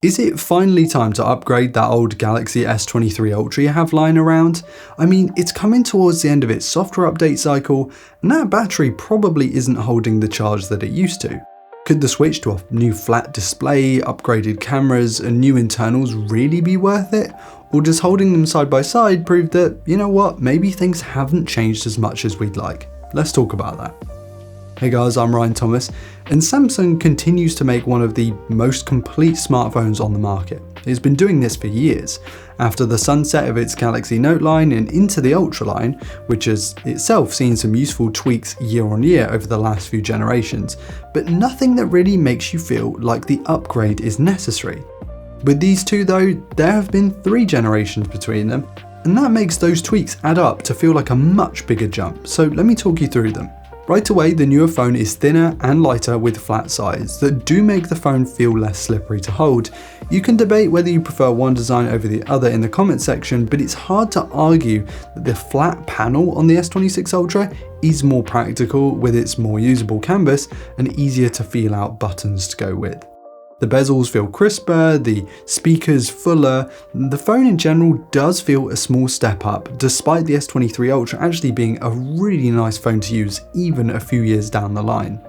Is it finally time to upgrade that old Galaxy S23 Ultra you have lying around? I mean, it's coming towards the end of its software update cycle, and that battery probably isn't holding the charge that it used to. Could the switch to a new flat display, upgraded cameras, and new internals really be worth it? Or does holding them side by side prove that, you know what, maybe things haven't changed as much as we'd like? Let's talk about that. Hey guys, I'm Ryan Thomas, and Samsung continues to make one of the most complete smartphones on the market. It's been doing this for years. After the sunset of its Galaxy Note line and into the Ultra line, which has itself seen some useful tweaks year on year over the last few generations, but nothing that really makes you feel like the upgrade is necessary. With these two though, there have been 3 generations between them, and that makes those tweaks add up to feel like a much bigger jump, so let me talk you through them. Right away, the newer phone is thinner and lighter with flat sides that do make the phone feel less slippery to hold. You can debate whether you prefer one design over the other in the comment section, but it's hard to argue that the flat panel on the S26 Ultra is more practical with its more usable canvas and easier to feel out buttons to go with. The bezels feel crisper, the speakers fuller, the phone in general does feel a small step up, despite the S23 Ultra actually being a really nice phone to use even a few years down the line.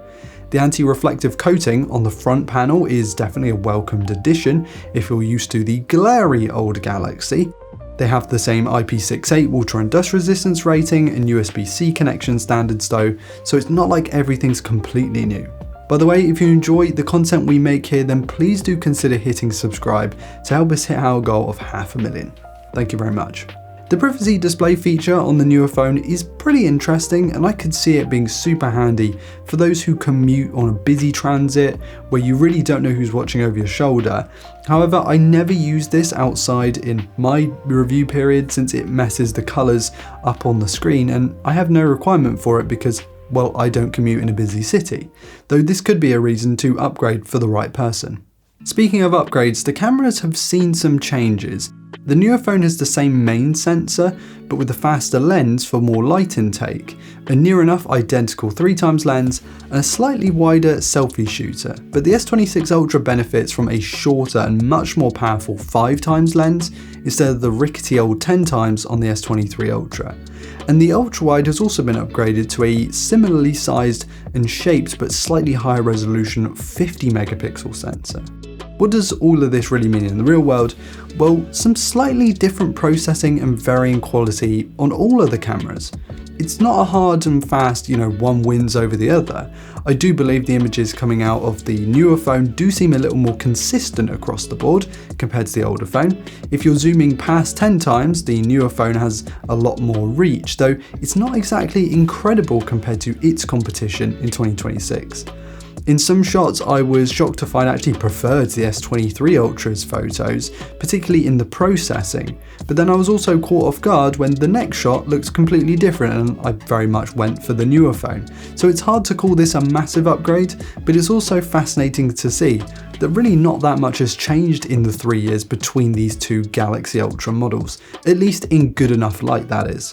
The anti-reflective coating on the front panel is definitely a welcomed addition if you're used to the glary old Galaxy. They have the same IP68 water and dust resistance rating and USB-C connection standards though, so it's not like everything's completely new. By the way, if you enjoy the content we make here, then please do consider hitting subscribe to help us hit our goal of 500,000. Thank you very much. The privacy display feature on the newer phone is pretty interesting, and I could see it being super handy for those who commute on a busy transit where you really don't know who's watching over your shoulder. However, I never use this outside in my review period since it messes the colours up on the screen, and I have no requirement for it because, well, I don't commute in a busy city, though this could be a reason to upgrade for the right person. Speaking of upgrades, the cameras have seen some changes. The newer phone has the same main sensor, but with a faster lens for more light intake, a near enough identical 3x lens, and a slightly wider selfie shooter. But the S26 Ultra benefits from a shorter and much more powerful 5x lens instead of the rickety old 10x on the S23 Ultra. And the ultra wide has also been upgraded to a similarly sized and shaped but slightly higher resolution 50 megapixel sensor. What does all of this really mean in the real world? Well, some slightly different processing and varying quality on all of the cameras. It's not a hard and fast, one wins over the other. I do believe the images coming out of the newer phone do seem a little more consistent across the board compared to the older phone. If you're zooming past 10 times, the newer phone has a lot more reach, though it's not exactly incredible compared to its competition in 2026. In some shots, I was shocked to find I actually preferred the S23 Ultra's photos, particularly in the processing, but then I was also caught off guard when the next shot looked completely different and I very much went for the newer phone. So it's hard to call this a massive upgrade, but it's also fascinating to see that really not that much has changed in the 3 years between these two Galaxy Ultra models, at least in good enough light that is.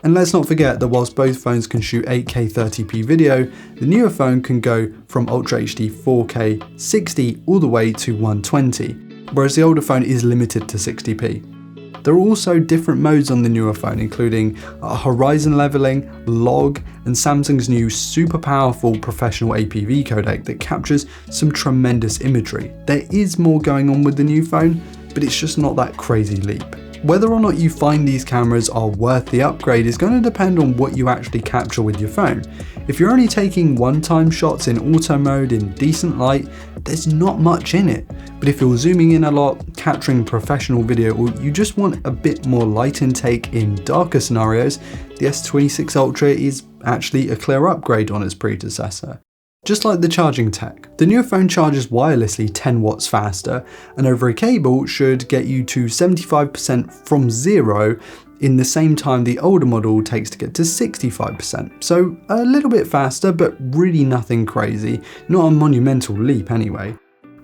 And let's not forget that whilst both phones can shoot 8K 30p video, the newer phone can go from Ultra HD 4K 60 all the way to 120, whereas the older phone is limited to 60p. There are also different modes on the newer phone, including horizon leveling, log, and Samsung's new super powerful professional APV codec that captures some tremendous imagery. There is more going on with the new phone, but it's just not that crazy leap. Whether or not you find these cameras are worth the upgrade is going to depend on what you actually capture with your phone. If you're only taking one-time shots in auto mode in decent light, there's not much in it. But if you're zooming in a lot, capturing professional video, or you just want a bit more light intake in darker scenarios, the S26 Ultra is actually a clear upgrade on its predecessor. Just like the charging tech, the newer phone charges wirelessly 10 watts faster, and over a cable should get you to 75% from zero in the same time the older model takes to get to 65%. So a little bit faster, but really nothing crazy, not a monumental leap anyway.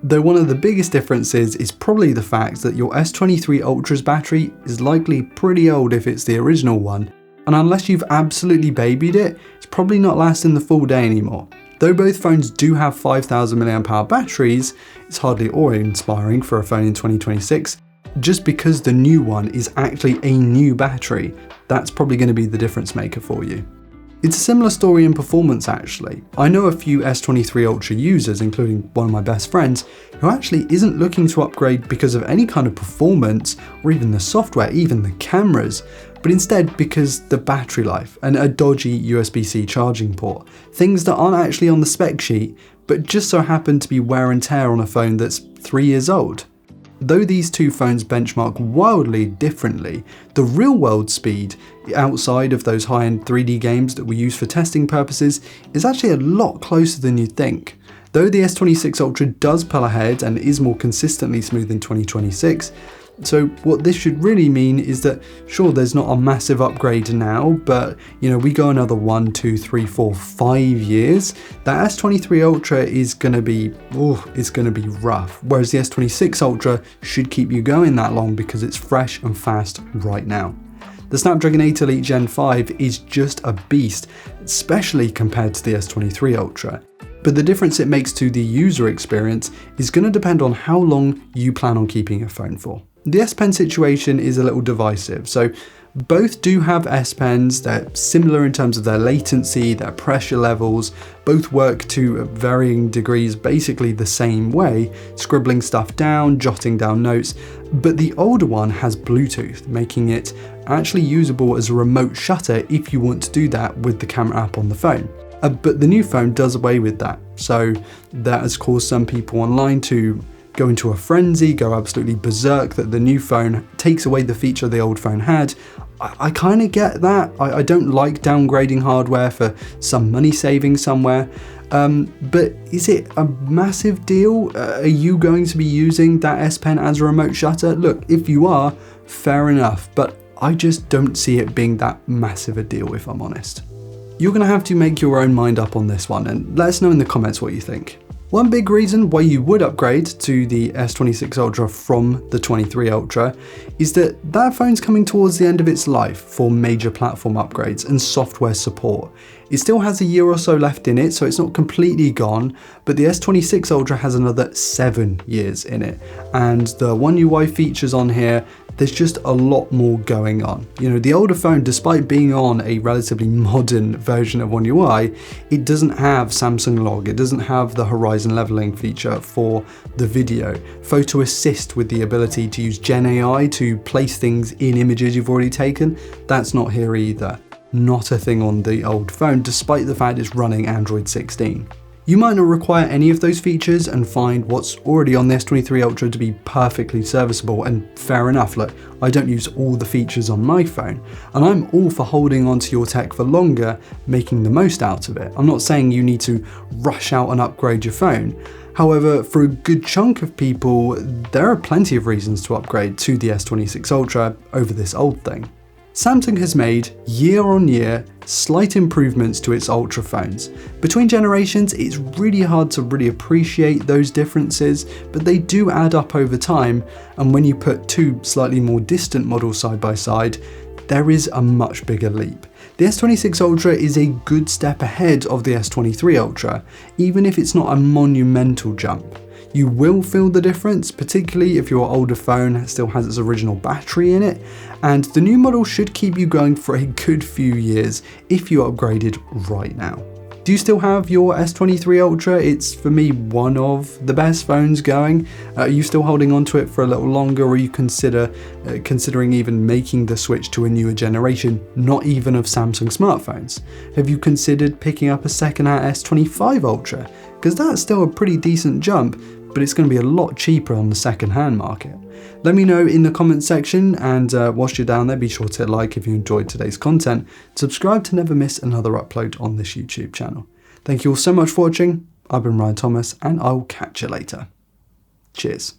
Though one of the biggest differences is probably the fact that your S23 Ultra's battery is likely pretty old if it's the original one, and unless you've absolutely babied it, it's probably not lasting the full day anymore. Though both phones do have 5,000 mAh batteries, it's hardly awe-inspiring for a phone in 2026. Just because the new one is actually a new battery, that's probably going to be the difference maker for you. It's a similar story in performance actually. I know a few S23 Ultra users, including one of my best friends, who actually isn't looking to upgrade because of any kind of performance or even the software, even the cameras, but instead because the battery life and a dodgy USB-C charging port. Things that aren't actually on the spec sheet, but just so happen to be wear and tear on a phone that's 3 years old. Though these two phones benchmark wildly differently, the real-world speed outside of those high-end 3D games that we use for testing purposes is actually a lot closer than you'd think. Though the S26 Ultra does pull ahead and is more consistently smooth in 2026, so what this should really mean is that, sure, there's not a massive upgrade now, but we go another 1, 2, 3, 4, 5 years, that S23 Ultra is gonna be rough. Whereas the S26 Ultra should keep you going that long because it's fresh and fast right now. The Snapdragon 8 Elite Gen 5 is just a beast, especially compared to the S23 Ultra. But the difference it makes to the user experience is going to depend on how long you plan on keeping your phone for. The S Pen situation is a little divisive, so both do have S Pens, they're similar in terms of their latency, their pressure levels, both work to varying degrees basically the same way, scribbling stuff down, jotting down notes, but the older one has Bluetooth, making it actually usable as a remote shutter if you want to do that with the camera app on the phone. But the new phone does away with that, so that has caused some people online to go into a frenzy, go absolutely berserk that the new phone takes away the feature the old phone had. I kind of get that. I don't like downgrading hardware for some money saving somewhere, but is it a massive deal? Are you going to be using that S Pen as a remote shutter? Look, if you are, fair enough, but I just don't see it being that massive a deal if I'm honest. You're going to have to make your own mind up on this one and let us know in the comments what you think. One big reason why you would upgrade to the S26 Ultra from the 23 Ultra is that that phone's coming towards the end of its life for major platform upgrades and software support. It still has a year or so left in it, so it's not completely gone, but the S26 Ultra has another 7 years in it. And the One UI features on here, there's just a lot more going on. The older phone, despite being on a relatively modern version of One UI, it doesn't have Samsung Log, it doesn't have the horizon leveling feature for the video, photo assist with the ability to use Gen AI to place things in images you've already taken, that's not here either. Not a thing on the old phone, despite the fact it's running Android 16. You might not require any of those features and find what's already on the S23 Ultra to be perfectly serviceable, and fair enough, look, I don't use all the features on my phone, and I'm all for holding onto your tech for longer, making the most out of it. I'm not saying you need to rush out and upgrade your phone. However, for a good chunk of people, there are plenty of reasons to upgrade to the S26 Ultra over this old thing. Samsung has made, year on year, slight improvements to its Ultra phones. Between generations, it's really hard to really appreciate those differences, but they do add up over time, and when you put two slightly more distant models side by side, there is a much bigger leap. The S26 Ultra is a good step ahead of the S23 Ultra, even if it's not a monumental jump. You will feel the difference, particularly if your older phone still has its original battery in it, and the new model should keep you going for a good few years if you upgraded right now. Do you still have your S23 Ultra? It's, for me, one of the best phones going. Are you still holding on to it for a little longer, or are you considering even making the switch to a newer generation, not even of Samsung smartphones? Have you considered picking up a second-hand S25 Ultra? Because that's still a pretty decent jump, but it's going to be a lot cheaper on the second-hand market. Let me know in the comments section, and whilst you're down there, be sure to hit like if you enjoyed today's content, subscribe to never miss another upload on this YouTube channel. Thank you all so much for watching. I've been Ryan Thomas, and I'll catch you later. Cheers.